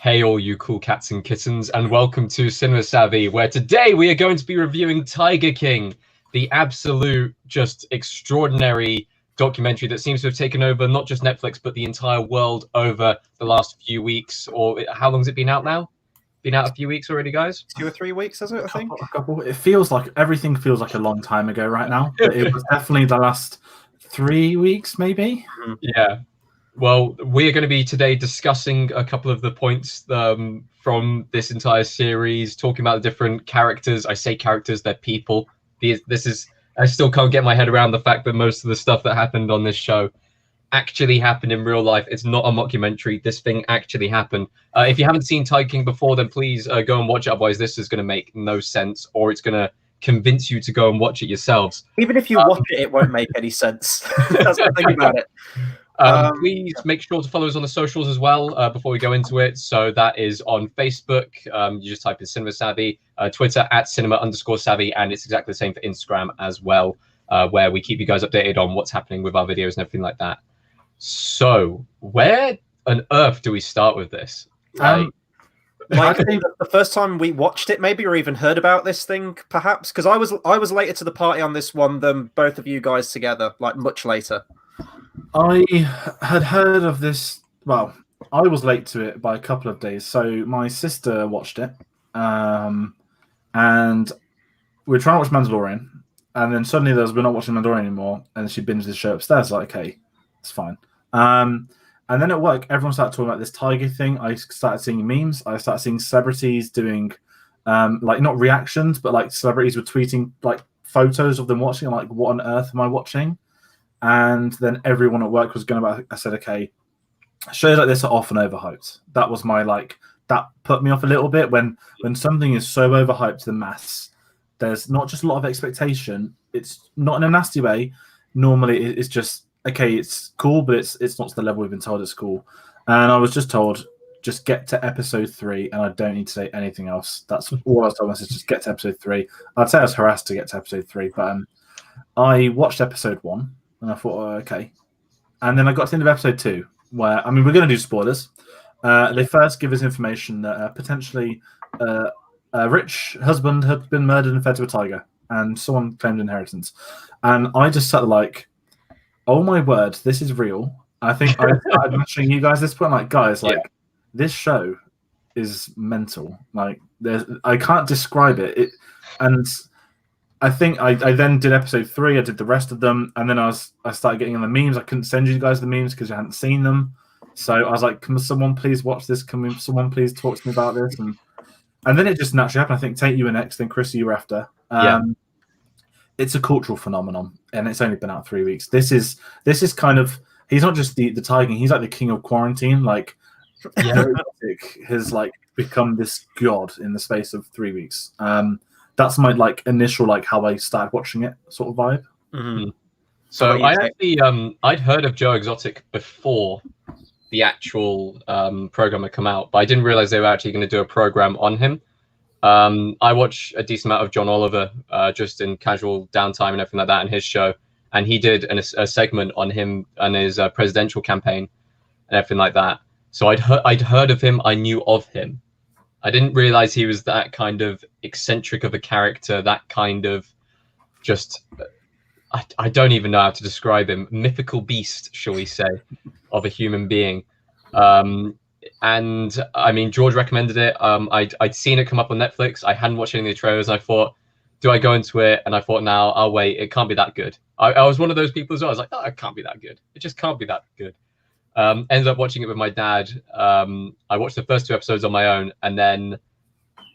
Hey all you cool cats and kittens, and welcome to Cinema Savvy, where today we are going to be reviewing Tiger King, the absolute, just extraordinary documentary that seems to have taken over not just Netflix, but the entire world over the last few weeks. Or how long has it been out now? Been out a few weeks already, guys? 2 or 3 weeks, has it, I think? A couple. It feels like everything feels like a long time ago right now, but it was definitely the last 3 weeks, maybe. Yeah. Well, we are going to be today discussing a couple of the points from this entire series, talking about the different characters. I say characters, they're people. I still can't get my head around the fact that most of the stuff that happened on this show actually happened in real life. It's not a mockumentary. This thing actually happened. If you haven't seen Tiger King before, then please go and watch it. Otherwise, this is going to make no sense, or it's going to convince you to go and watch it yourselves. Even if you watch it, it won't make any sense. That's the thing about it. Please make sure to follow us on the socials as well before we go into it. So that is on Facebook. You just type in Cinema Savvy, Twitter at cinema_savvy, and it's exactly the same for Instagram as well, where we keep you guys updated on what's happening with our videos and everything like that. So where on earth do we start with this? Like the first time we watched it, maybe, or even heard about this thing, perhaps, because I was later to the party on this one than both of you guys together, like much later. I had heard of this. Well, I was late to it by a couple of days. So my sister watched it, and we were trying to watch Mandalorian, and then suddenly we're not watching Mandalorian anymore, and she binged the show upstairs. Like, okay, it's fine. And then at work, everyone started talking about this tiger thing. I started seeing memes. I started seeing celebrities doing, like, not reactions, but like celebrities were tweeting like photos of them watching. I'm like, what on earth am I watching? And then everyone at work was going to. I said, okay, shows like this are often overhyped. That was my that put me off a little bit when something is so overhyped to the mass. There's not just a lot of expectation. It's not in a nasty way. Normally, it's just okay. It's cool, but it's not to the level we've been told it's cool. And I was just told, just get to episode 3, and I don't need to say anything else. That's all I was told. I said, just get to episode 3. I'd say I was harassed to get to episode 3, but I watched episode 1. And I thought, okay. And then I got to the end of episode 2, where, I mean, we're going to do spoilers. They first give us information that potentially a rich husband had been murdered and fed to a tiger, and someone claimed inheritance. And I just sat like, oh my word, this is real. I think I started mentioning you guys at this point, like, guys, like, this show is mental. Like, I can't describe it. And I think I then did episode 3. I did the rest of them, and then I started getting on the memes. I couldn't send you guys the memes because I hadn't seen them. So I was like, "Can someone please watch this? Can someone please talk to me about this?" And then it just naturally happened. I think Tate, you were next, then Chris, you were after. It's a cultural phenomenon, and it's only been out 3 weeks. This is kind of, he's not just the tiger. He's like the king of quarantine. Like, has like become this god in the space of 3 weeks. That's my initial how I started watching it sort of vibe. Mm-hmm. So I actually I'd heard of Joe Exotic before the actual program had come out, but I didn't realize they were actually going to do a program on him. I watch a decent amount of John Oliver just in casual downtime and everything like that in his show, and he did a segment on him and his presidential campaign and everything like that. So I'd heard of him. I knew of him. I didn't realize he was that kind of eccentric of a character, that kind of just, I don't even know how to describe him, mythical beast, shall we say, of a human being. And I mean, George recommended it. I'd seen it come up on Netflix. I hadn't watched any of the trailers. I thought, do I go into it? And I thought, no, I'll wait. It can't be that good. I was one of those people as well. I was like, oh, it can't be that good. It just can't be that good. Ended up watching it with my dad. I watched the first 2 episodes on my own, and then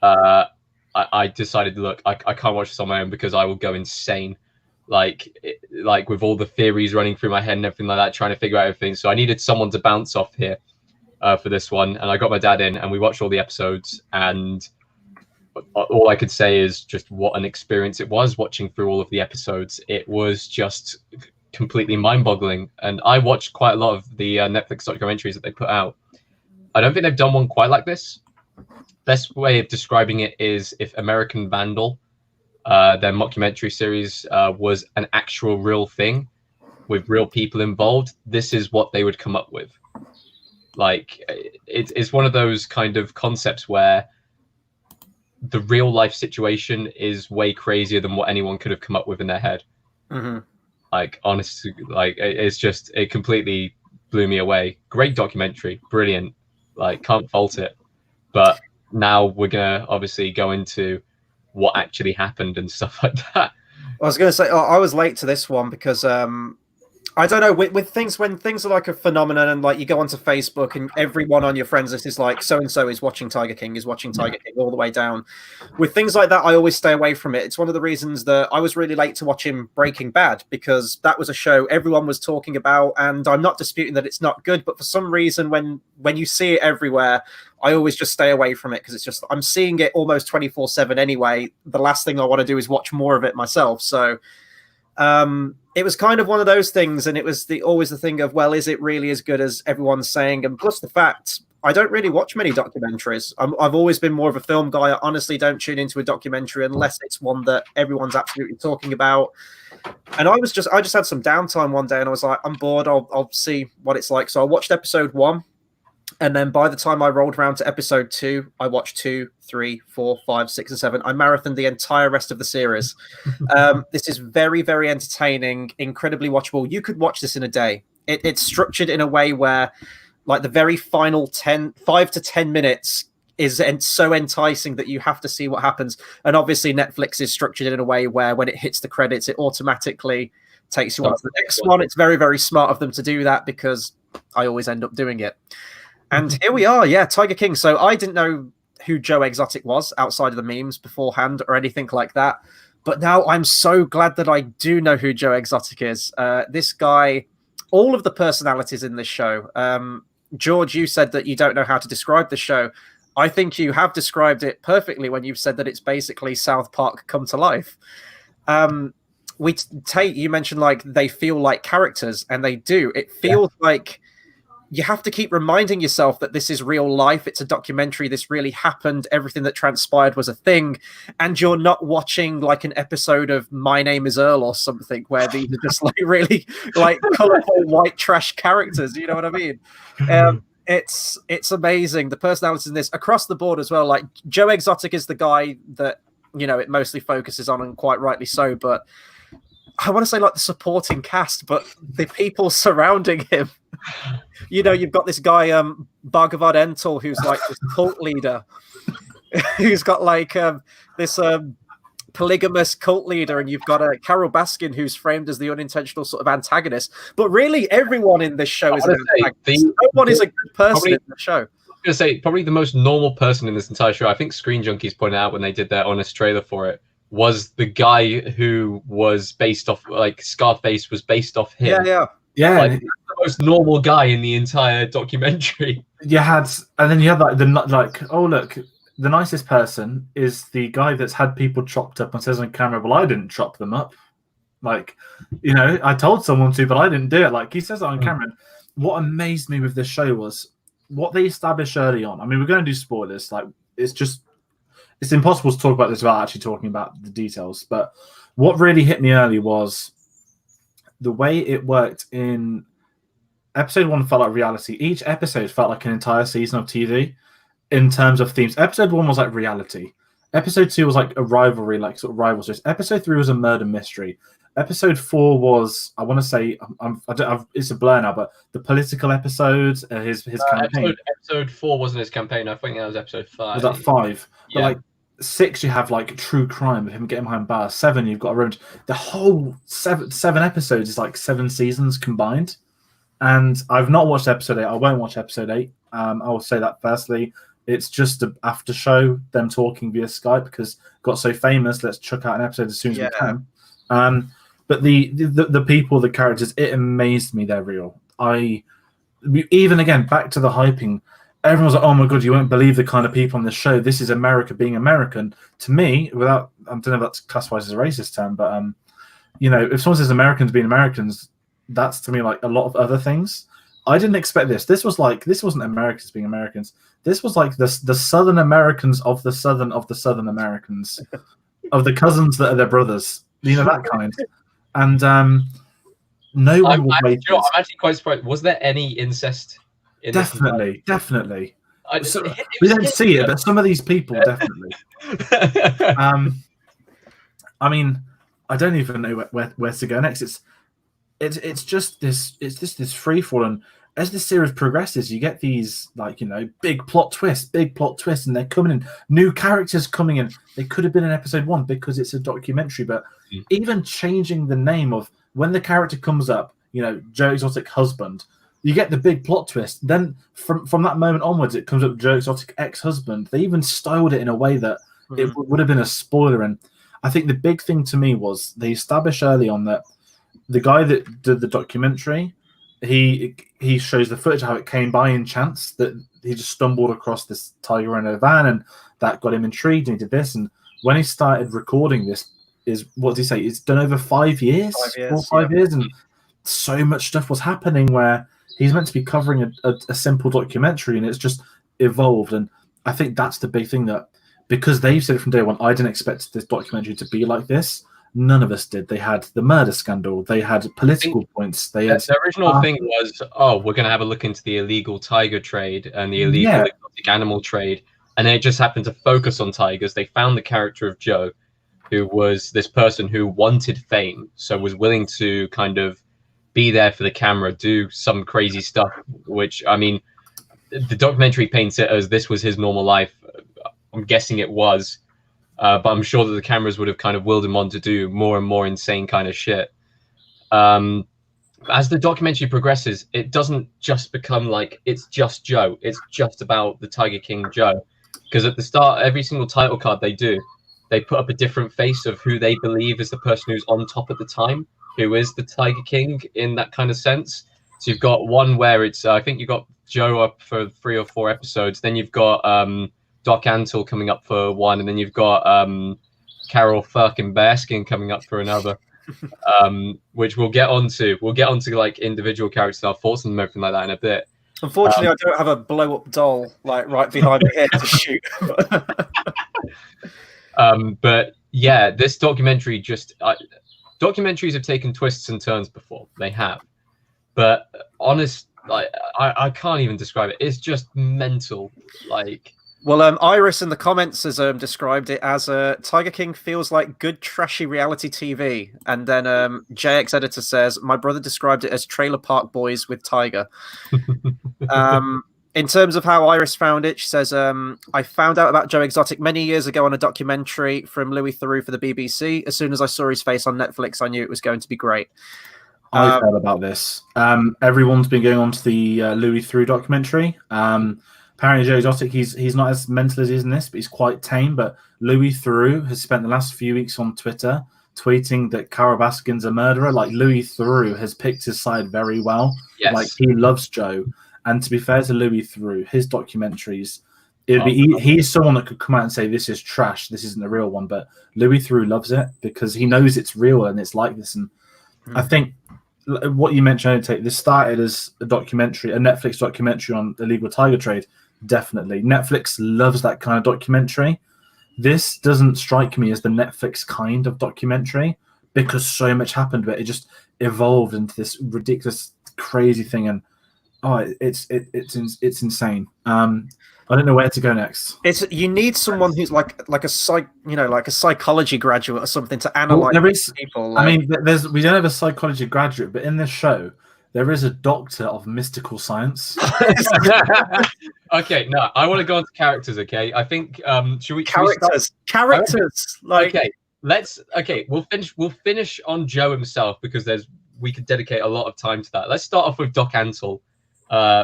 I decided, look, I can't watch this on my own because I will go insane. Like with all the theories running through my head and everything like that, trying to figure out everything. So I needed someone to bounce off here for this one, and I got my dad in, and we watched all the episodes. And all I could say is just what an experience it was watching through all of the episodes. It was just completely mind-boggling. And I watched quite a lot of the Netflix documentaries that they put out. I don't think they've done one quite like this. Best way of describing it is if American Vandal, their mockumentary series, was an actual real thing with real people involved, this is what they would come up with. Like, it's one of those kind of concepts where the real life situation is way crazier than what anyone could have come up with in their head. Like, honestly, like it completely blew me away. Great documentary, brilliant, like can't fault it. But now we're gonna obviously go into what actually happened and stuff like that. I was going to say, I was late to this one because I don't know, with things, when things are like a phenomenon and like you go onto Facebook and everyone on your friends list is like, so and so is watching Tiger King, all the way down. With things like that, I always stay away from it. It's one of the reasons that I was really late to watching Breaking Bad, because that was a show everyone was talking about, and I'm not disputing that it's not good, but for some reason when you see it everywhere, I always just stay away from it, because it's just, I'm seeing it almost 24/7 anyway. The last thing I want to do is watch more of it myself. So it was kind of one of those things, and it was always the thing of, well, is it really as good as everyone's saying? And plus the fact, I don't really watch many documentaries. I've always been more of a film guy. I honestly don't tune into a documentary unless it's one that everyone's absolutely talking about. And I just had some downtime one day, and I was like, I'm bored. I'll see what it's like. So I watched episode 1. And then by the time I rolled around to episode 2, I watched 2, 3, 4, 5, 6, and 7. I marathoned the entire rest of the series. This is very, very entertaining, incredibly watchable. You could watch this in a day. It's structured in a way where, like, the very final 5 to 10 minutes is so enticing that you have to see what happens. And obviously Netflix is structured in a way where when it hits the credits, it automatically takes you on to the next one. It's very, very smart of them to do that, because I always end up doing it. And here we are, yeah, Tiger King. So I didn't know who Joe Exotic was outside of the memes beforehand or anything like that. But now I'm so glad that I do know who Joe Exotic is. This guy, all of the personalities in this show. George, you said that you don't know how to describe the show. I think you have described it perfectly when you've said that it's basically South Park come to life. Tate, you mentioned like they feel like characters, and they do. It feels like you have to keep reminding yourself that this is real life. It's a documentary. This really happened. Everything that transpired was a thing. And you're not watching like an episode of My Name is Earl or something where these are just like really like colorful white trash characters. You know what I mean? It's amazing. The personalities in this across the board as well. Like Joe Exotic is the guy that, you know, it mostly focuses on, and quite rightly so. But I want to say like the supporting cast, but the people surrounding him. You know, you've got this guy, Bhagavad Ental, who's like this cult leader, who's got like this polygamous cult leader, and you've got Carol Baskin, who's framed as the unintentional sort of antagonist. But really, everyone in this show is an antagonist. No one is a good person in the show. I was going to say, probably the most normal person in this entire show, I think Screen Junkies pointed out when they did their honest trailer for it, was the guy who was based off, like Scarface was based off him. Yeah. Like, the most normal guy in the entire documentary. You had like oh look, the nicest person is the guy that's had people chopped up and says on camera, well, I didn't chop them up. Like, you know, I told someone to, but I didn't do it. Like he says it on camera. What amazed me with this show was what they established early on. I mean, we're going to do spoilers. Like it's impossible to talk about this without actually talking about the details. But what really hit me early was the way it worked in episode 1 felt like reality. Each episode felt like an entire season of TV in terms of themes. Episode 1 was like reality. Episode 2 was like a rivalry, like sort of rival series. Episode 3 was a murder mystery. Episode 4 was, I want to say, it's a blur now, but the political episodes, his campaign. Episode 4 wasn't his campaign. I think that was episode 5. Was that 5? Yeah. But like 6, you have like true crime with him getting behind bars. 7, you've got around the whole seven episodes is like 7 seasons combined. And I've not watched episode 8. I won't watch episode 8. I will say that firstly. It's just an after show, them talking via Skype because got so famous. Let's chuck out an episode as soon as we can. But the people, the characters, it amazed me. They're real. Even again back to the hyping. Everyone's like, "Oh my god, you won't believe the kind of people on the show. This is America being American." To me, I don't know if that's classified as a racist term, but you know, if someone says Americans being Americans, that's to me like a lot of other things. I didn't expect this. This wasn't Americans being Americans. This was like the Southern Americans of the Southern Americans, of the cousins that are their brothers. You know, that kind. And no one will wait. I'm actually quite surprised. Was there any incest? Definitely. We don't see it, but some of these people definitely. I mean, I don't even know where to go next. It's just this free fall, and as the series progresses, you get these big plot twists, and they're coming in, new characters coming in. They could have been in episode 1 because it's a documentary, but even changing the name of when the character comes up, Joe Exotic husband, you get the big plot twist. Then from that moment onwards, it comes up Joe Exotic ex-husband. They even styled it in a way that it would have been a spoiler. And I think the big thing to me was they established early on that the guy that did the documentary, he shows the footage of how it came by in chance, that he just stumbled across this tiger in a van, and that got him intrigued, and he did this. And when he started recording this, what did he say? It's done over 5 years, 5 years, and so much stuff was happening where he's meant to be covering a simple documentary, and it's just evolved. And I think that's the big thing, that because they've said it from day one, I didn't expect this documentary to be like this. None of us did. They had the murder scandal. They had political points. They had the original thing was, we're going to have a look into the illegal tiger trade and the illegal exotic animal trade. And it just happened to focus on tigers. They found the character of Joe, who was this person who wanted fame, so was willing to kind of be there for the camera, do some crazy stuff, which, I mean, the documentary paints it as this was his normal life. I'm guessing it was. But I'm sure that the cameras would have kind of willed him on to do more and more insane kind of shit. As the documentary progresses, it doesn't just become like it's just Joe. It's just about the Tiger King Joe. Because at the start, every single title card they do, they put up a different face of who they believe is the person who's on top at the time, who is the Tiger King in that kind of sense. So you've got one where it's, I think you've got Joe up for 3 or 4 episodes. Then you've got Doc Antle coming up for 1, and then you've got Carol fucking Baskin coming up for another, which we'll get onto. We'll get onto like individual characters, our thoughts and everything like that in a bit. Unfortunately, I don't have a blow-up doll like right behind my head to shoot. But yeah, this documentary just documentaries have taken twists and turns before. They have, but I can't even describe it. It's just mental, like. Well, Iris in the comments has described it as Tiger King feels like good trashy reality TV, and then JX Editor says my brother described it as Trailer Park Boys with Tiger. In terms of how Iris found it, she says I found out about Joe Exotic many years ago on a documentary from Louis Theroux for the BBC. As soon as I saw his face on Netflix, I knew it was going to be great. I've heard about this. Everyone's been going on to the Louis Theroux documentary. Apparently, Joe Exotic, he's not as mental as he is in this, but he's quite tame. But Louis Theroux has spent the last few weeks on Twitter tweeting that Carol Baskin's a murderer. Like, Louis Theroux has picked his side very well. Yes. Like, he loves Joe. And to be fair to Louis Theroux, his documentaries, he's someone that could come out and say, this is trash, this isn't a real one. But Louis Theroux loves it because he knows it's real and it's like this. And I think what you mentioned, Tayte, this started as a documentary, a Netflix documentary on illegal tiger trade. Definitely. Netflix loves that kind of documentary. This doesn't strike me as the Netflix kind of documentary because so much happened, but it just evolved into this ridiculous, crazy thing. And it's insane. I don't know where to go next. You need someone who's like a psychology graduate or something to analyze people. I mean, we don't have a psychology graduate, but in this show, there is a doctor of mystical science. Okay, no, I want to go on to characters. Okay, I think should we characters? Like, we'll finish on Joe himself because we could dedicate a lot of time to that. Let's start off with Doc Antle,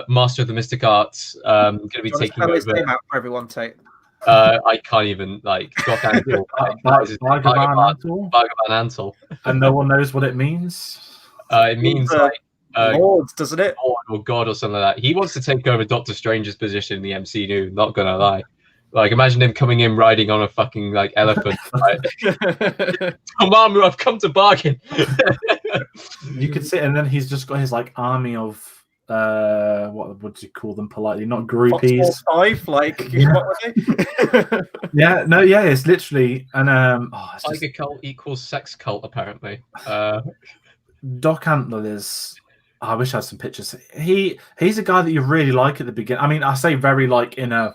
master of the mystic arts. Going to be taking over. His name out for everyone, Tayte. I can't even Doc Antle. Bhagavan Antle. And no one knows what it means. It means Lords, doesn't it? Lord or God or something like that. He wants to take over Doctor Strange's position in the MCU. Not gonna lie. Like, imagine him coming in riding on a fucking elephant. Mamamoo, I've come to bargain. You could see, and then he's just got his army of what would you call them politely? Not groupies. What were they? It's literally Tiger cult equals sex cult apparently. Doc Antle is. I wish I had some pictures. He's a guy that you really like at the beginning. I mean, I say very like in a.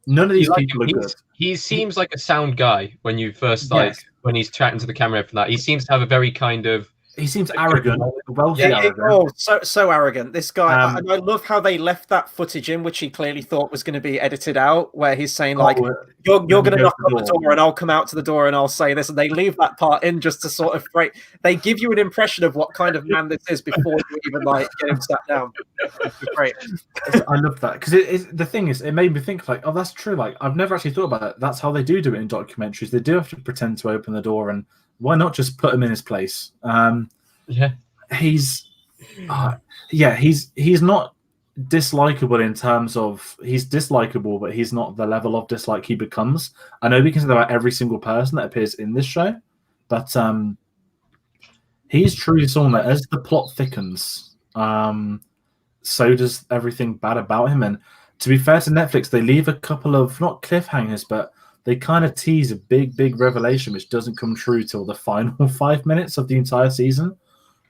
None of these people are good. He seems like a sound guy when you first when he's chatting to the camera for that. He seems to have a very kind of. He seems arrogant, wealthy arrogant. Oh, so arrogant. This guy, and I love how they left that footage in, which he clearly thought was going to be edited out, where he's saying like, "You're going to knock on the door, and I'll come out to the door, and I'll say this," and they leave that part in just to sort of break. They give you an impression of what kind of man this is before you even like get him sat down. It's great. I love that because the thing is, it made me think like, oh, that's true. Like I've never actually thought about it. That's how they do it in documentaries. They do have to pretend to open the door, and why not just put him in his place? He's not dislikable in terms of he's dislikable, but he's not the level of dislike he becomes. I know we can say that about every single person that appears in this show, but he's truly someone that as the plot thickens, so does everything bad about him. And to be fair to Netflix, they leave a couple of not cliffhangers, but they kind of tease a big revelation which doesn't come true till the final 5 minutes of the entire season.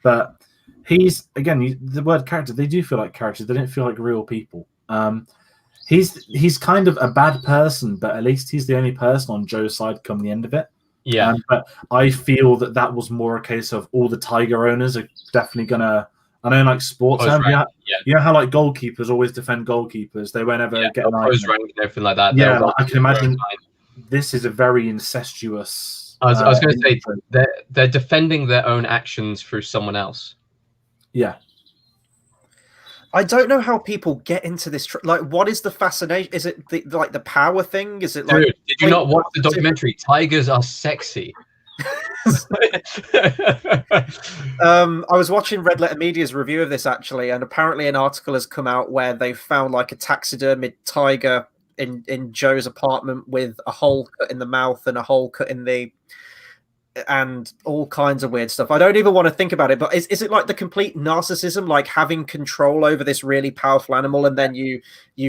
But he's, again, the word character, they do feel like characters. They don't feel like real people. He's kind of a bad person, but at least he's the only person on Joe's side come the end of it. Yeah. But I feel that was more a case of all the Tiger owners are definitely going to, I know in like sports, you know how like goalkeepers always defend goalkeepers. They won't ever get an argument. And everything like that. Yeah, I can imagine this is a very incestuous... I was going to say they're defending their own actions through someone else. Yeah, I don't know how people get into this. Like, what is the fascination? Is it the power thing? Is it like? Dude, did you not watch the documentary? Tigers are sexy. I was watching Red Letter Media's review of this actually, and apparently an article has come out where they found like a taxidermied tiger in Joe's apartment with a hole cut in the mouth and a hole cut in the and all kinds of weird stuff. I don't even want to think about it, but is it like the complete narcissism, like having control over this really powerful animal, and then you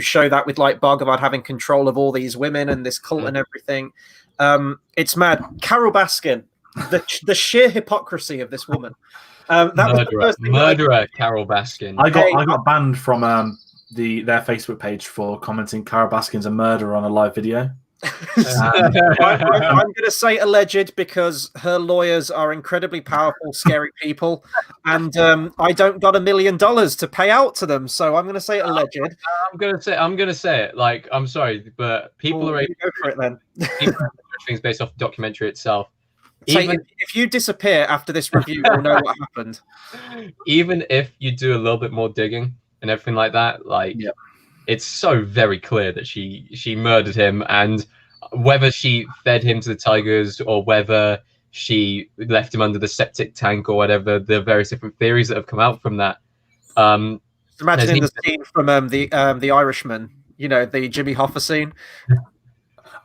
show that with like Bhagavan having control of all these women and this cult and everything. It's mad. Carol Baskin, the sheer hypocrisy of this woman. That was the first thing murderer Carol Baskin. I got banned from their Facebook page for commenting Carol Baskin's a murderer on a live video. I'm going to say alleged because her lawyers are incredibly powerful, scary people, and I don't got $1 million to pay out to them, so I'm going to say alleged. I'm going to say it. Like, I'm sorry, but people are able go for it then. People things based off the documentary itself. Even if you disappear after this review, you'll know what happened. Even if you do a little bit more digging and everything like that, like. Yeah. It's so very clear that she murdered him, and whether she fed him to the tigers or whether she left him under the septic tank or whatever, the various different theories that have come out from that. Imagine the scene from the Irishman, the Jimmy Hoffa scene.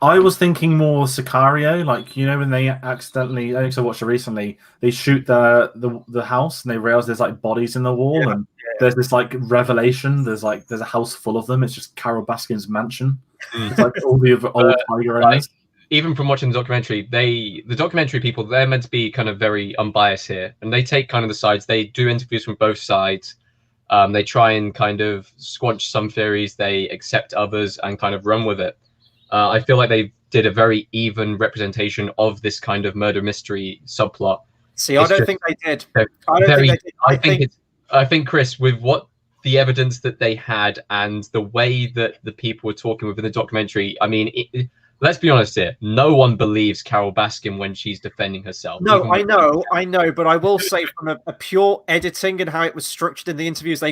I was thinking more Sicario, like when they accidentally. I think I watched it recently. They shoot the house and they realize there's like bodies in the wall, and there's this like revelation. There's a house full of them. It's just Carol Baskin's mansion. It's like all the old Tiger owners. Even from watching the documentary, the documentary people, they're meant to be kind of very unbiased here, and they take kind of the sides. They do interviews from both sides. They try and kind of squash some theories. They accept others and kind of run with it. I feel like they did a very even representation of this kind of murder mystery subplot. See, I don't think they did. I think, Chris, with what the evidence that they had and the way that the people were talking within the documentary, I mean, let's be honest here. No one believes Carol Baskin when she's defending herself. No, I know, but I will say from a pure editing and how it was structured in the interviews they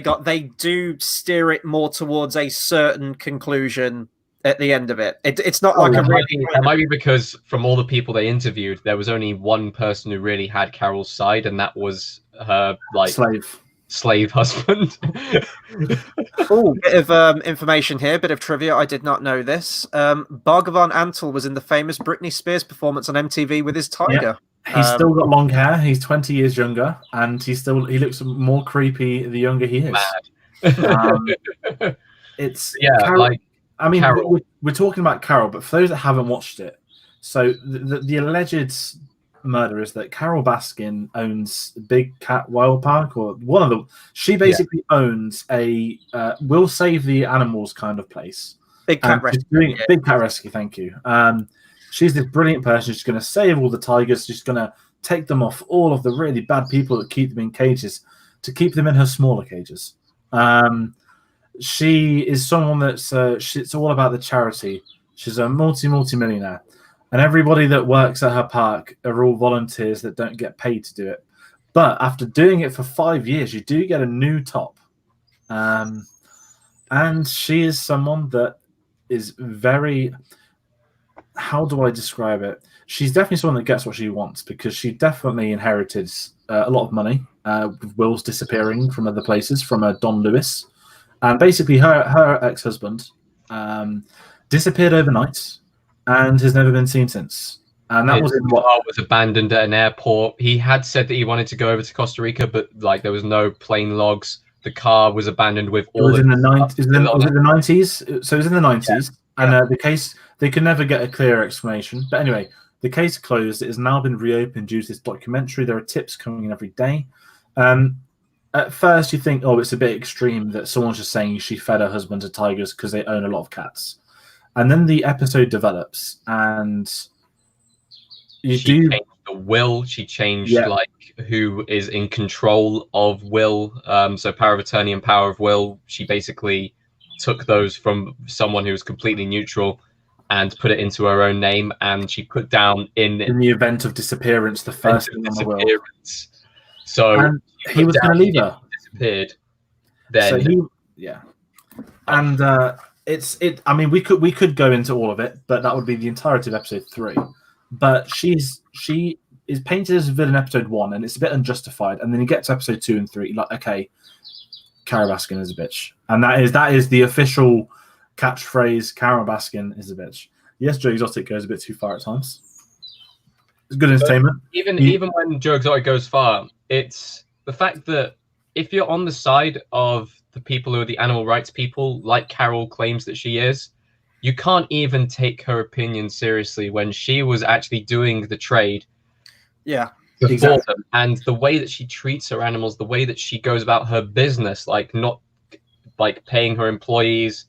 do steer it more towards a certain conclusion at the end of it. It's not like that might be because from all the people they interviewed, there was only one person who really had Carol's side, and that was her slave husband. Oh, bit of information here, bit of trivia. I did not know this. Bhagavan Antal was in the famous Britney Spears performance on MTV with his tiger. Yeah. He's still got long hair. He's 20 years younger, and he looks more creepy the younger he is. It's Carol, I mean, we're talking about Carol, but for those that haven't watched it, so the alleged murder is that Carol Baskin owns Big Cat Wild Park, or one of them. She basically owns a "we'll save the animals" kind of place. Big Cat Rescue. Big Cat Rescue. Thank you. She's this brilliant person. She's going to save all the tigers. She's going to take them off all of the really bad people that keep them in cages to keep them in her smaller cages. She is someone that's it's all about the charity. She's a multi-millionaire. And everybody that works at her park are all volunteers that don't get paid to do it. But after doing it for 5 years, you do get a new top. And she is someone that is very... How do I describe it? She's definitely someone that gets what she wants, because she definitely inherited a lot of money, with Will's disappearing from other places, from Don Lewis. And basically her ex-husband disappeared overnight and has never been seen since. And that was abandoned at an airport. He had said that he wanted to go over to Costa Rica, but like there was no plane logs. The car was abandoned with all. Was it the 90s? So it was in the 90s, and the case, they could never get a clear explanation. But anyway, the case closed. It has now been reopened due to this documentary. There are tips coming in every day. At first, you think, oh, it's a bit extreme that someone's just saying she fed her husband to tigers because they own a lot of cats. And then the episode develops, and she changed the will. She changed like who is in control of Will. So power of attorney and power of will. She basically took those from someone who was completely neutral and put it into her own name. And she put down in the event of disappearance, the first thing on the will. So and he was going to leave her. Disappeared. Then so and I mean, we could go into all of it, but that would be the entirety of episode 3. But she is painted as a villain in episode 1, and it's a bit unjustified. And then you get to episode 2 and 3, like, okay, Carol Baskin is a bitch, and that is the official catchphrase. Carol Baskin is a bitch. Yes, Joe Exotic goes a bit too far at times. It's good entertainment. Even when Joe Exotic goes far, it's the fact that if you're on the side of the people who are the animal rights people, like Carol claims that she is, you can't even take her opinion seriously when she was actually doing the trade. Yeah, exactly. Them. And the way that she treats her animals, the way that she goes about her business, like not like paying her employees,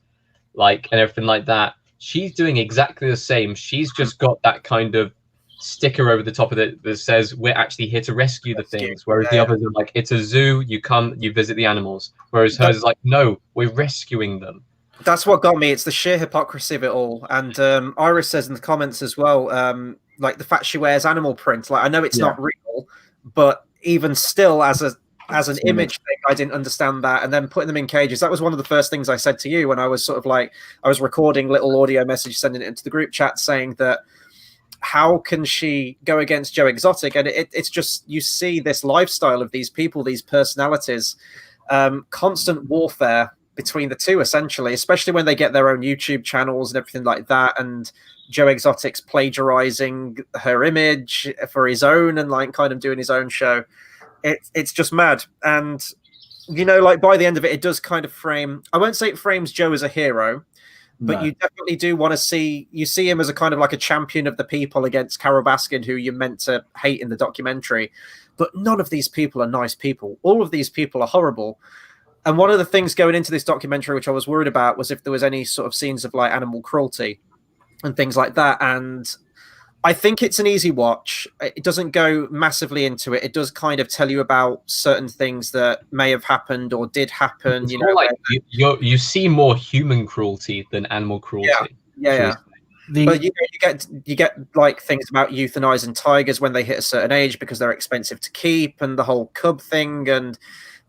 like, and everything like that, she's doing exactly the same. She's just got that kind of sticker over the top of it that says we're actually here to rescue the things, whereas the others are like, it's a zoo, you come, you visit the animals, whereas hers is like, no, we're rescuing them. That's what got me. It's the sheer hypocrisy of it all. And Iris says in the comments as well, like the fact she wears animal print, like I know it's not real, but even still as an image thing, I didn't understand that. And then putting them in cages, that was one of the first things I said to you when I was sort of like, I was recording little audio message, sending it into the group chat saying that how can she go against Joe Exotic? And it's just, you see this lifestyle of these people, these personalities, constant warfare between the two, essentially, especially when they get their own YouTube channels and everything like that. And Joe Exotic's plagiarizing her image for his own and like kind of doing his own show. It's just mad. And, you know, like by the end of it, it does kind of frame, I won't say it frames Joe as a hero, but you definitely do want to see him as a kind of like a champion of the people against Carol Baskin, who you're meant to hate in the documentary. But none of these people are nice people. All of these people are horrible. And one of the things going into this documentary, which I was worried about, was if there was any sort of scenes of like animal cruelty and things like that. And I think it's an easy watch. It doesn't go massively into it. It does kind of tell you about certain things that may have happened or did happen. It's you know, like you see more human cruelty than animal cruelty. Yeah. But you get like things about euthanizing tigers when they hit a certain age because they're expensive to keep, and the whole cub thing. And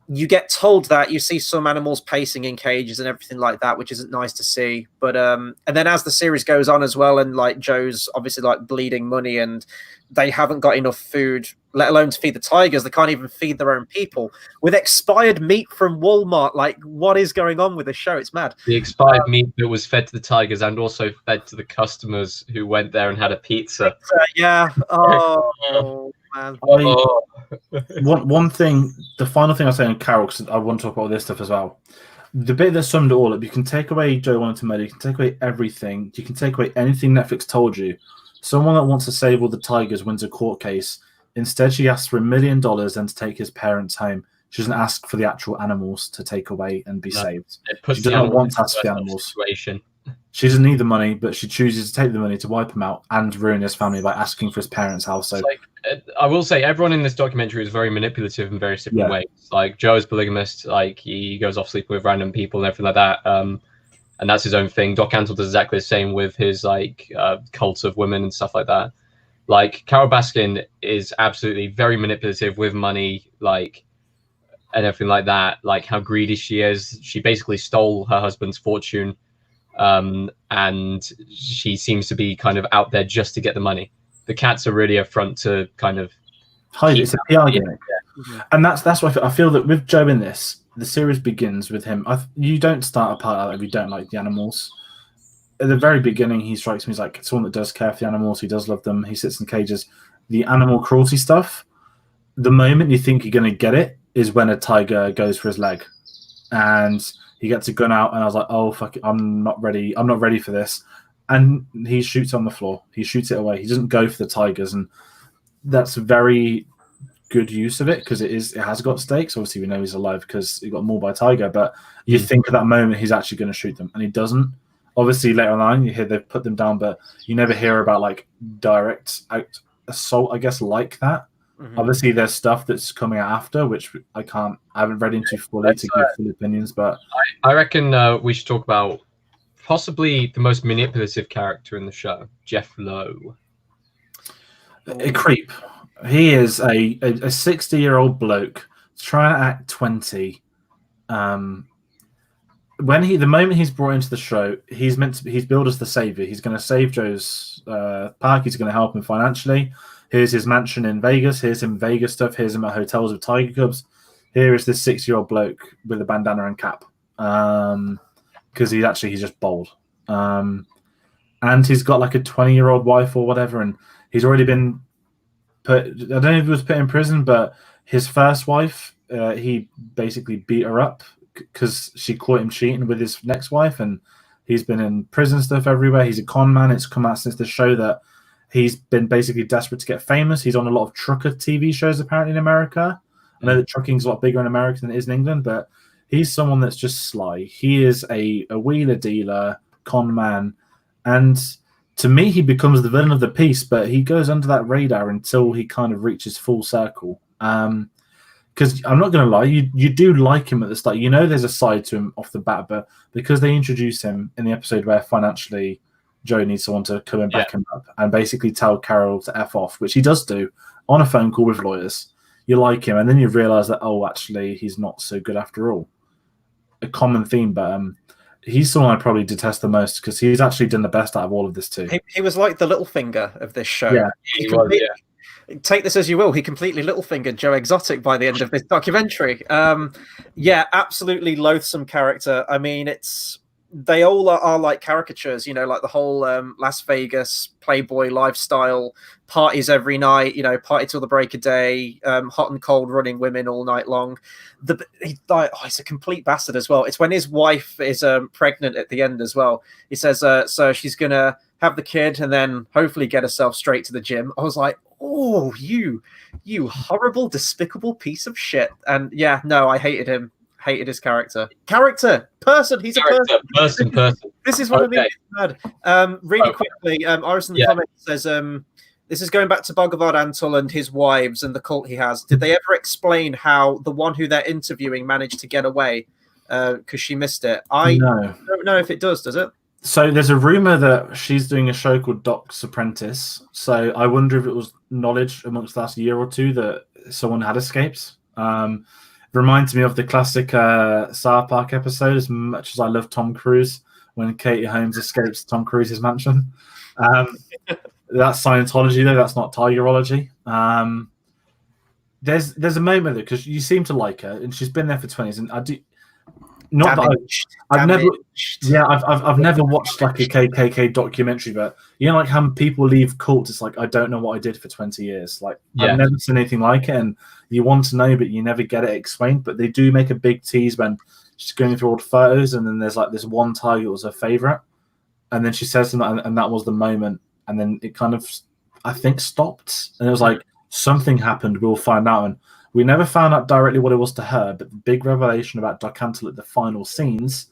you get told that you see some animals pacing in cages and everything like that, which isn't nice to see. But and then as the series goes on as well, and like Joe's obviously like bleeding money, and they haven't got enough food, let alone to feed the tigers. They can't even feed their own people with expired meat from Walmart. Like, what is going on with this show? It's mad. The expired meat that was fed to the tigers and also fed to the customers who went there and had a pizza. Yeah. Oh man. One thing, the final thing I say on Carol, because I want to talk about all this stuff as well. The bit that summed it all up, you can take away Joe wanted to murder, you can take away everything, you can take away anything Netflix told you. Someone that wants to save all the tigers wins a court case. Instead, she asks for $1 million and to take his parents home. She doesn't ask for the actual animals to take away and be saved. She doesn't want to ask for the animals. Situation. She doesn't need the money, but she chooses to take the money to wipe him out and ruin his family by asking for his parents' house. So, I will say, everyone in this documentary is very manipulative in various different ways. Like, Joe is polygamist. Like, he goes off sleeping with random people and everything like that. And that's his own thing. Doc Antle does exactly the same with his cult of women and stuff like that. Like, Carol Baskin is absolutely very manipulative with money, and everything like that. Like, how greedy she is. She basically stole her husband's fortune, and she seems to be kind of out there just to get the money. The cats are really a front to kind of hide. It's a PR gimmick, and that's why I feel that with Joe in this. The series begins with him. You don't start a part out if you don't like the animals. At the very beginning, he strikes me as like someone that does care for the animals. He does love them. He sits in cages. The animal cruelty stuff, the moment you think you're going to get it is when a tiger goes for his leg. And he gets a gun out, and I was like, oh, fuck it. I'm not ready. I'm not ready for this. And he shoots on the floor. He shoots it away. He doesn't go for the tigers. And that's very good use of it because it has got stakes. Obviously, we know he's alive because he got mauled by a tiger, but you think at that moment he's actually going to shoot them, and he doesn't. Obviously, later on, you hear they've put them down, but you never hear about like direct assault, I guess, like that. Obviously, there's stuff that's coming out after, which I haven't read into fully to give full opinions, but I reckon we should talk about possibly the most manipulative character in the show, Jeff Lowe. A creep. He is a 60-year-old bloke trying to act 20. The moment he's brought into the show, he's billed as the savior. He's going to save Joe's park. He's going to help him financially. Here's his mansion in Vegas. Here's him Vegas stuff. Here's him at hotels with tiger cubs. Here is this 6-year-old bloke with a bandana and cap because he's just bold. And he's got like a 20-year-old wife or whatever, and he's already been I don't know if he was put in prison, but his first wife, he basically beat her up because she caught him cheating with his next wife, and he's been in prison stuff everywhere. He's a con man. It's come out since the show that he's been basically desperate to get famous. He's on a lot of trucker TV shows apparently in America. I know that trucking's a lot bigger in America than it is in England, but he's someone that's just sly. He is a wheeler dealer, con man, and to me, he becomes the villain of the piece, but he goes under that radar until he kind of reaches full circle. Because I'm not going to lie, you do like him at the start. You know there's a side to him off the bat, but because they introduce him in the episode where financially Joe needs someone to come and back him up and basically tell Carol to F off, which he does do on a phone call with lawyers, you like him, and then you realise that, oh, actually, he's not so good after all. A common theme, but he's someone I probably detest the most because he's actually done the best out of all of this too. He was like the Littlefinger of this show. Yeah, take this as you will. He completely Littlefingered Joe Exotic by the end of this documentary. Absolutely loathsome character. I mean, they all are like caricatures, like the whole Las Vegas Playboy lifestyle, parties every night, party till the break of day, hot and cold running women all night long. He's a complete bastard as well. It's when his wife is pregnant at the end as well. He says, so she's going to have the kid and then hopefully get herself straight to the gym. I was like, oh, you horrible, despicable piece of shit. And I hated him. Hated his character. Person. He's a person. This is what I mean. Mad. Really quickly, Iris in the comments says, this is going back to Bhagavad Antle and his wives and the cult he has. Did they ever explain how the one who they're interviewing managed to get away? Because she missed it. I don't know if it does it? So there's a rumor that she's doing a show called Doc's Apprentice. So I wonder if it was knowledge amongst the last year or two that someone had escaped. Reminds me of the classic South Park episode, as much as I love Tom Cruise, when Katie Holmes escapes Tom Cruise's mansion. That's Scientology, though. That's not Tigerology. There's a moment there, because you seem to like her, and she's been there for 20s, and I do... Not damaged, that I've never watched like a KKK documentary, but like how people leave cults. It's like, I don't know what I did for 20 years. Like I've never seen anything like it, and you want to know, but you never get it explained. But they do make a big tease when she's going through all the photos, and then there's like this one tiger that was her favorite, and then she says something, and that was the moment and then it kind of, I think, stopped, and it was like something happened. We'll find out, and we never found out directly what it was to her. But the big revelation about Darkantel at the final scenes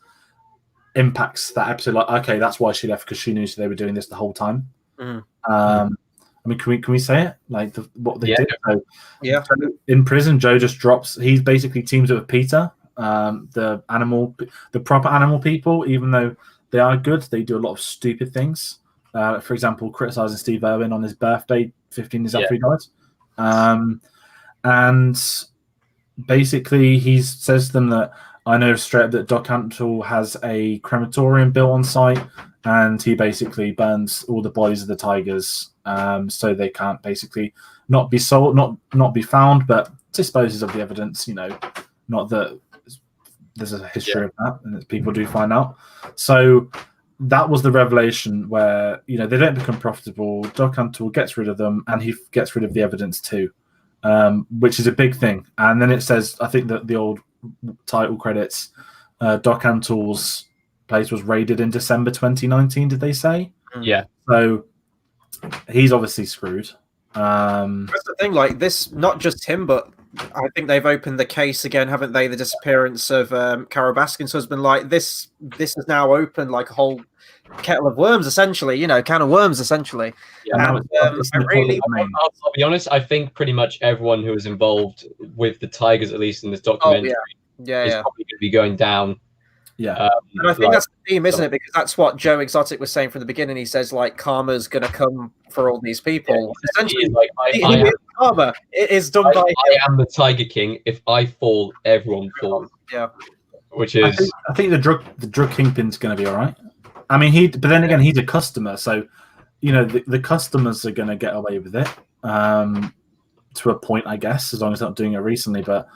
impacts that episode. Like, okay, that's why she left, because she knew they were doing this the whole time. I mean, can we say it? Like what they did? So, so in prison, Joe just drops. He basically teams up with Peter, the proper animal people. Even though they are good, they do a lot of stupid things. For example, criticizing Steve Irwin on his birthday, 15 years after he died. And basically, he says to them that I know straight up that Doc Antle has a crematorium built on site, and he basically burns all the bodies of the tigers, so they can't basically not be sold, not be found, but disposes of the evidence. You know, not that there's a history of that, and that people do find out. So that was the revelation where, you know, they don't become profitable. Doc Antle gets rid of them, and he gets rid of the evidence too, which is a big thing. And then it says, I think that the old title credits, Doc Antle's place was raided in December 2019. Did they say? Yeah. So he's obviously screwed. That's the thing. Like this, not just him, but I think they've opened the case again, haven't they? The disappearance of Carol Baskin's husband. Like this has now opened like a whole kettle of worms, essentially. You know, can of worms, essentially. Yeah, and I'll be honest. I think pretty much everyone who was involved with the Tigers, at least in this documentary, is probably going to be going down. Yeah, and I think that's the theme, isn't it? Because that's what Joe Exotic was saying from the beginning. He says like karma's going to come for all these people. Essentially, karma. It is done by. I am the Tiger King. If I fall, everyone falls. Yeah, which is. I think the drug kingpin's going to be all right. I mean, but then again, he's a customer, so you know the customers are going to get away with it to a point, I guess, as long as they're not doing it recently. But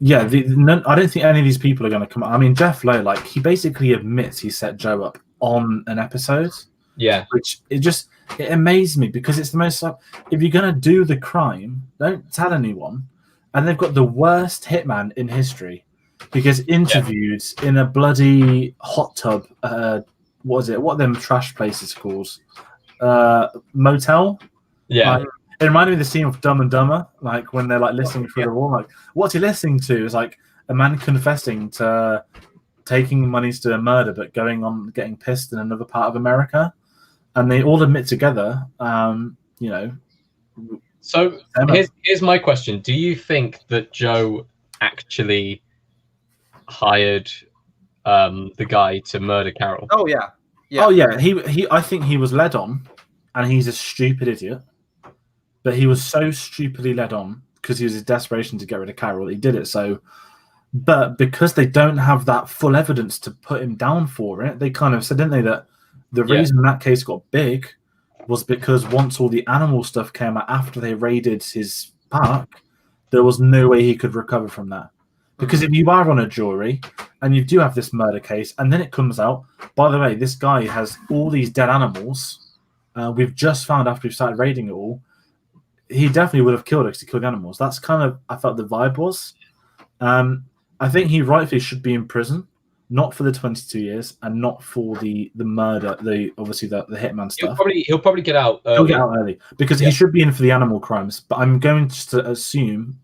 yeah, I don't think any of these people are going to come. I mean, Jeff Lowe, like he basically admits he set Joe up on an episode. Yeah, which it amazed me, because it's the most like, if you're going to do the crime, don't tell anyone. And they've got the worst hitman in history, because interviewed in a bloody hot tub. What is it? What are them trash places called? Motel. Yeah. Like, it reminded me of the scene of Dumb and Dumber, like when they're like listening through the wall. Like, what's he listening to? It's like a man confessing to taking monies to a murder, but going on getting pissed in another part of America, and they all admit together. You know. So here's my question: do you think that Joe actually hired the guy to murder Carol? Oh yeah. Oh yeah. He. I think he was led on, and he's a stupid idiot. But he was so stupidly led on because he was in desperation to get rid of Carol. He did it so. But because they don't have that full evidence to put him down for it, they kind of said, didn't they, that the reason that case got big was because once all the animal stuff came out after they raided his park, there was no way he could recover from that. Because if you are on a jury and you do have this murder case, and then it comes out, by the way, this guy has all these dead animals. We've just found after we've started raiding it all, he definitely would have killed it because he killed animals. That's kind of, I felt the vibe was. I think he rightfully should be in prison, not for the 22 years and not for the murder, obviously the hitman stuff. He'll probably get out early. He'll get out early because he should be in for the animal crimes. But I'm going to assume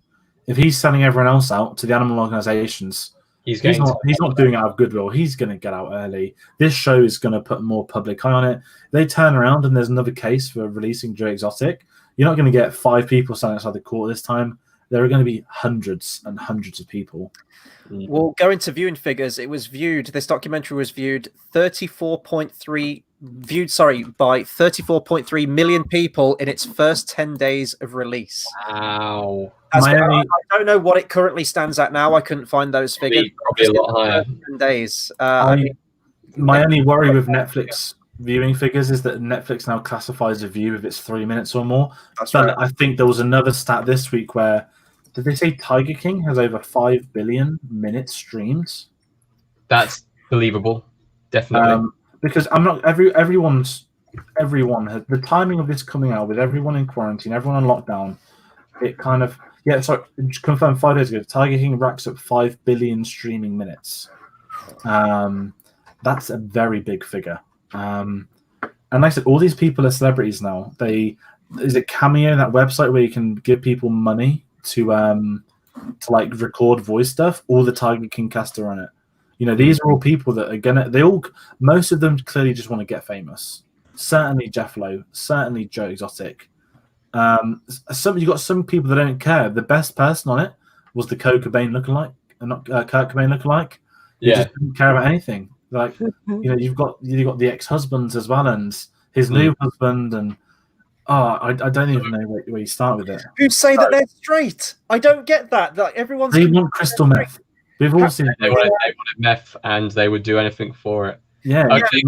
if he's selling everyone else out to the animal organizations, he's not doing it out of goodwill. He's going to get out early. This show is going to put more public eye on it. They turn around and there's another case for releasing Joe Exotic. You're not going to get 5 people standing outside the court this time. There are going to be hundreds and hundreds of people. Well, going to viewing figures, this documentary was viewed by 34.3 million people in its first 10 days of release. Wow. I don't know what it currently stands at now. I couldn't find those figures. Probably a lot higher. 10 days. My only worry with Netflix viewing figures is that Netflix now classifies a view if it's 3 minutes or more. That's right. I think there was another stat this week where, did they say Tiger King has over 5 billion minutes streams? That's believable, definitely. Because I'm not everyone has the timing of this coming out with everyone in quarantine, everyone on lockdown. It kind of confirmed 5 days ago. Tiger King racks up 5 billion streaming minutes. That's a very big figure. And And like I said, all these people are celebrities now. Is it Cameo, that website where you can give people money to like record voice stuff? All the Tiger King cast are on it. You know, these are all people that are most of them clearly just want to get famous. Certainly Jeff Lowe, certainly Joe Exotic. You got some people that don't care. The best person on it was the Kurt Cobain lookalike, He just didn't care about anything. Like, you know, you've got the ex-husbands as well, and his new husband, and I don't even know where you start with it. Who say that they're straight? I don't get that. Like They want crystal meth. We've all seen it. They wanted meth, and they would do anything for it. Yeah. Okay,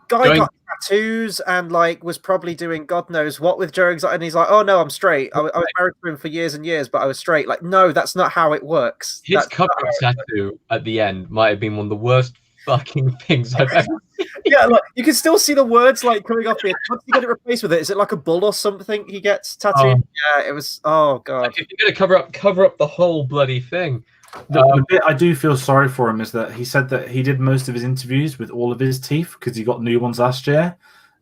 Guy got tattoos and like was probably doing God knows what with Joe Exotic, and he's like, "Oh no, I'm straight. I was married to him for years and years, but I was straight." Like, no, that's not how it works. His cover-up tattoo at the end might have been one of the worst fucking things I've ever seen. Yeah, look, you can still see the words like coming off it. Once you get it replaced with it, is it like a bull or something he gets tattooed? Yeah, it was. Oh god! Like, if you're gonna cover up the whole bloody thing. The bit I do feel sorry for him is that he said that he did most of his interviews with all of his teeth because he got new ones last year,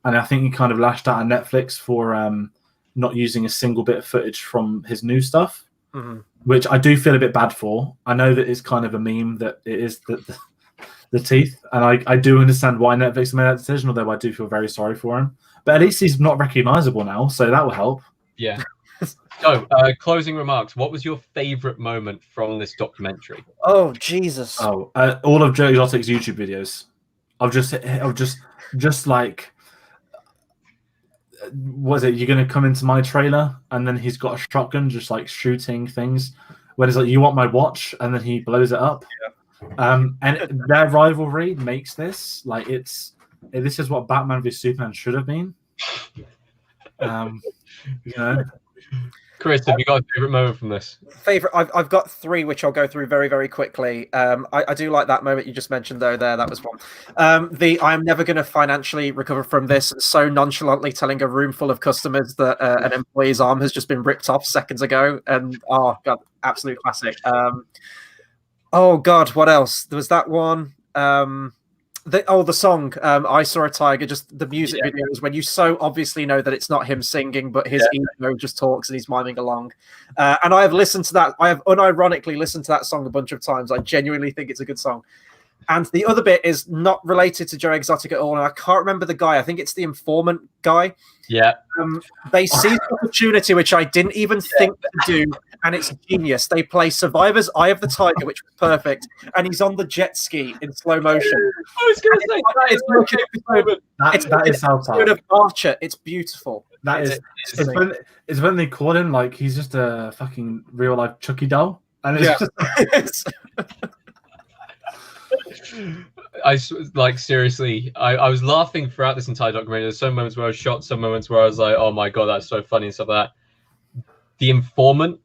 and I think he kind of lashed out on Netflix for not using a single bit of footage from his new stuff, which I do feel a bit bad for. I know that it's kind of a meme that it is the teeth, and I do understand why Netflix made that decision, although I do feel very sorry for him. But at least he's not recognizable now, so that will help. Yeah. So, closing remarks. What was your favorite moment from this documentary? Oh Jesus! Oh, all of Joe Exotic's YouTube videos. I've just like, what is it? You're gonna come into my trailer, and then he's got a shotgun, just like shooting things. When it's like, you want my watch, and then he blows it up. Yeah. And their rivalry makes this like this is what Batman v Superman should have been. You know. Chris, have you got a favorite moment from this? Favorite? I've got three, which I'll go through very, very quickly. I do like that moment you just mentioned, though. That was one. I am never going to financially recover from this. So nonchalantly telling a room full of customers that an employee's arm has just been ripped off seconds ago, and oh god, absolute classic. Oh god, what else? There was that one. The song I Saw a Tiger, just the music videos when you so obviously know that it's not him singing, but his ego just talks and he's miming along. And I have listened to that. I have unironically listened to that song a bunch of times. I genuinely think it's a good song. And the other bit is not related to Joe Exotic at all. And I can't remember the guy. I think it's the informant guy. Yeah. They see the opportunity, which I didn't even think to do. And it's genius. They play Survivor's Eye of the Tiger, which was perfect. And he's on the jet ski in slow motion. I was going to say, that is South Park. Of Archer. It's beautiful. It's when they call him like he's just a fucking real life Chucky doll. And it's just... seriously, I was laughing throughout this entire documentary. There's some moments where I was shocked, some moments where I was like, oh my god, that's so funny and stuff like that. The informant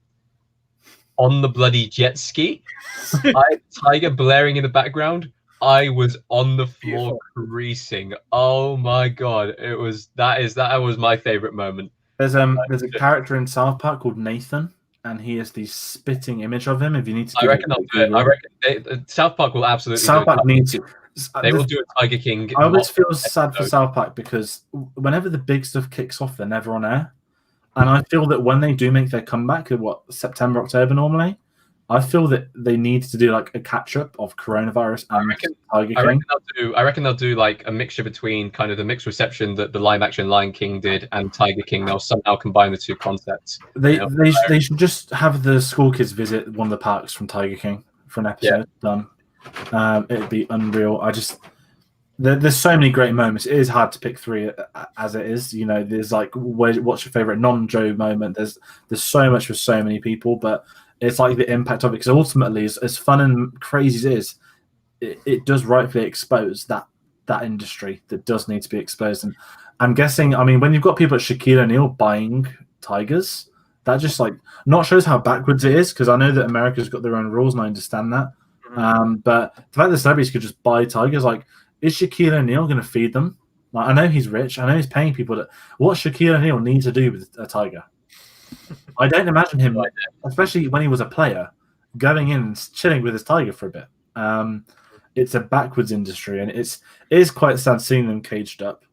on the bloody jet ski, Tiger blaring in the background, I was on the floor creasing. Oh my god, that was my favorite moment. There's a character in South Park called Nathan, and he is the spitting image of him. If you need to, I reckon they'll do it. I reckon South Park will absolutely. South Park needs to. They will do a Tiger King. I always feel sad for South Park because whenever the big stuff kicks off, they're never on air. And I feel that when they do make their comeback, September, October normally, I feel that they need to do like a catch up of coronavirus and Tiger King. I reckon they'll do like a mixture between kind of the mixed reception that the live action Lion King did and Tiger King. They'll somehow combine the two concepts. They should just have the school kids visit one of the parks from Tiger King for an episode done. It'd be unreal. There's so many great moments. It is hard to pick three as it is. You know, there's like, what's your favorite non-Joe moment? There's so much for so many people, but it's like the impact of it. Because ultimately, as fun and crazy as it is, it does rightfully expose that industry that does need to be exposed. And I'm guessing, I mean, when you've got people like Shaquille O'Neal buying tigers, that just like not shows how backwards it is. Because I know that America's got their own rules, and I understand that. But the fact that celebrities could just buy tigers, like, is Shaquille O'Neal going to feed them? Like, I know he's rich. I know he's paying people. What Shaquille O'Neal needs to do with a tiger? I don't imagine him, especially when he was a player, going in and chilling with his tiger for a bit. it's a backwards industry, and it is quite sad seeing them caged up.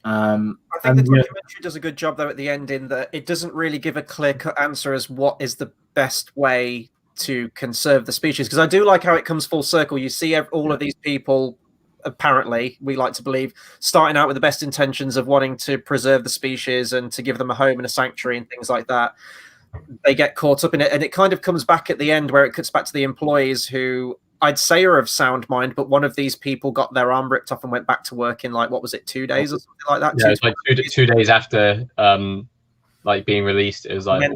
I think the documentary does a good job though at the end, in that it doesn't really give a clear-cut answer as what is the best way to conserve the species, because I do like how it comes full circle. You see all of these people, apparently, we like to believe, starting out with the best intentions of wanting to preserve the species and to give them a home and a sanctuary and things like that. They get caught up in it, and it kind of comes back at the end where it cuts back to the employees who I'd say are of sound mind, but one of these people got their arm ripped off and went back to work in, like, what was it, 2 days or something like that? Yeah, it was like 2 days after like being released. It was like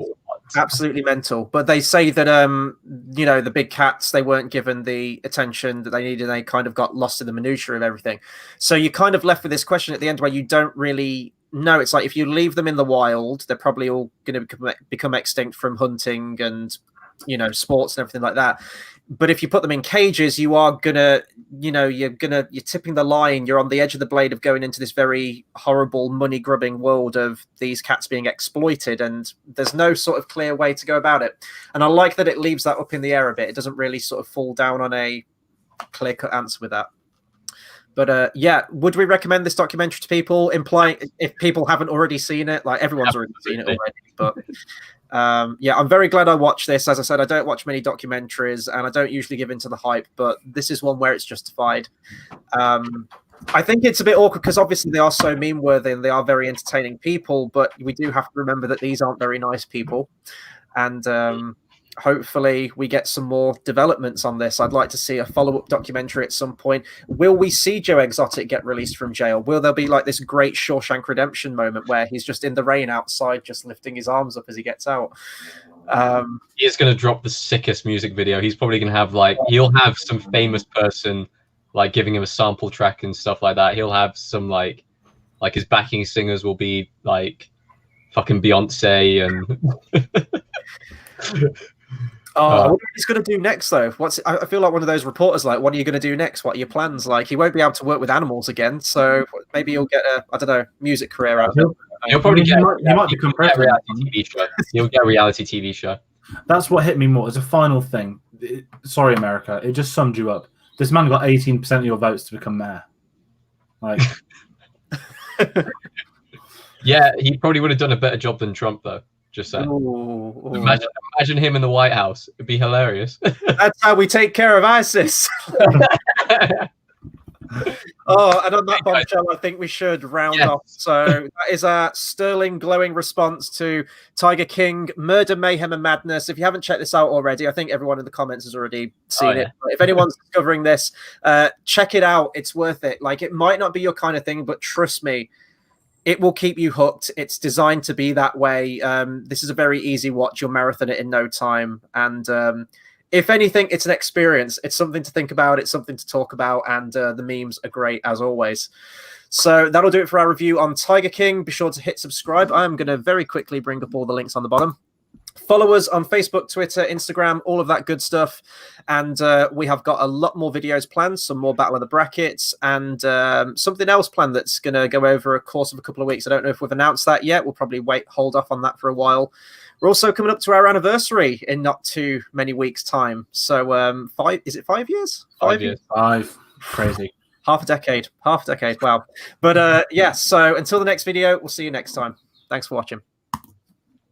absolutely mental. But they say that you know, the big cats, they weren't given the attention that they needed. They kind of got lost in the minutiae of everything. So you're kind of left with this question at the end where you don't really know. It's like, if you leave them in the wild, they're probably all going to become extinct from hunting and, you know, sports and everything like that. But if you put them in cages, you are gonna, you know, you're tipping the line. You're on the edge of the blade of going into this very horrible, money-grubbing world of these cats being exploited, and there's no sort of clear way to go about it. And I like that it leaves that up in the air a bit. It doesn't really sort of fall down on a clear-cut answer with that. But yeah, would we recommend this documentary to people? Implying, if people haven't already seen it, like, everyone's already seen it already, but. Yeah, I'm very glad I watched this. As I said, I don't watch many documentaries, and I don't usually give into the hype, but this is one where it's justified. I think it's a bit awkward because obviously they are so meme-worthy and they are very entertaining people, but we do have to remember that these aren't very nice people. And hopefully we get some more developments on this. I'd like to see a follow-up documentary at some point. Will we see Joe Exotic get released from jail? Will there be like this great Shawshank Redemption moment where he's just in the rain outside, just lifting his arms up as he gets out? He is going to drop the sickest music video. He's probably going to have, like, he'll have some famous person like giving him a sample track and stuff like that. He'll have some like his backing singers will be like fucking Beyonce and I wonder what he's going to do next, though. I feel like one of those reporters, like, what are you going to do next? What are your plans? Like, he won't be able to work with animals again, so maybe he'll get a, I don't know, music career out of it. He'll probably get a reality TV show. He'll get a reality TV show. That's what hit me more as a final thing. Sorry, America. It just summed you up. This man got 18% of your votes to become mayor. Like, yeah, he probably would have done a better job than Trump, though. Just saying. Ooh. Imagine him in the White House. It'd be hilarious. That's how we take care of ISIS. And on that bombshell, I think we should round off. So that is our sterling, glowing response to Tiger King, Murder, Mayhem, and Madness. If you haven't checked this out already, I think everyone in the comments has already seen it. But if anyone's discovering this, check it out. It's worth it. Like, it might not be your kind of thing, but trust me, it will keep you hooked. It's designed to be that way. This is a very easy watch. You'll marathon it in no time. And if anything, it's an experience. It's something to think about. It's something to talk about. And the memes are great, as always. So that'll do it for our review on Tiger King. Be sure to hit subscribe. I'm going to very quickly bring up all the links on the bottom. Follow us on Facebook, Twitter, Instagram, all of that good stuff. And we have got a lot more videos planned, some more Battle of the Brackets, and something else planned that's going to go over a course of a couple of weeks. I don't know if we've announced that yet. We'll probably hold off on that for a while. We're also coming up to our anniversary in not too many weeks' time. So is it 5 years? 5 years. 5. Crazy. Half a decade. Wow. But yeah, so until the next video, we'll see you next time. Thanks for watching.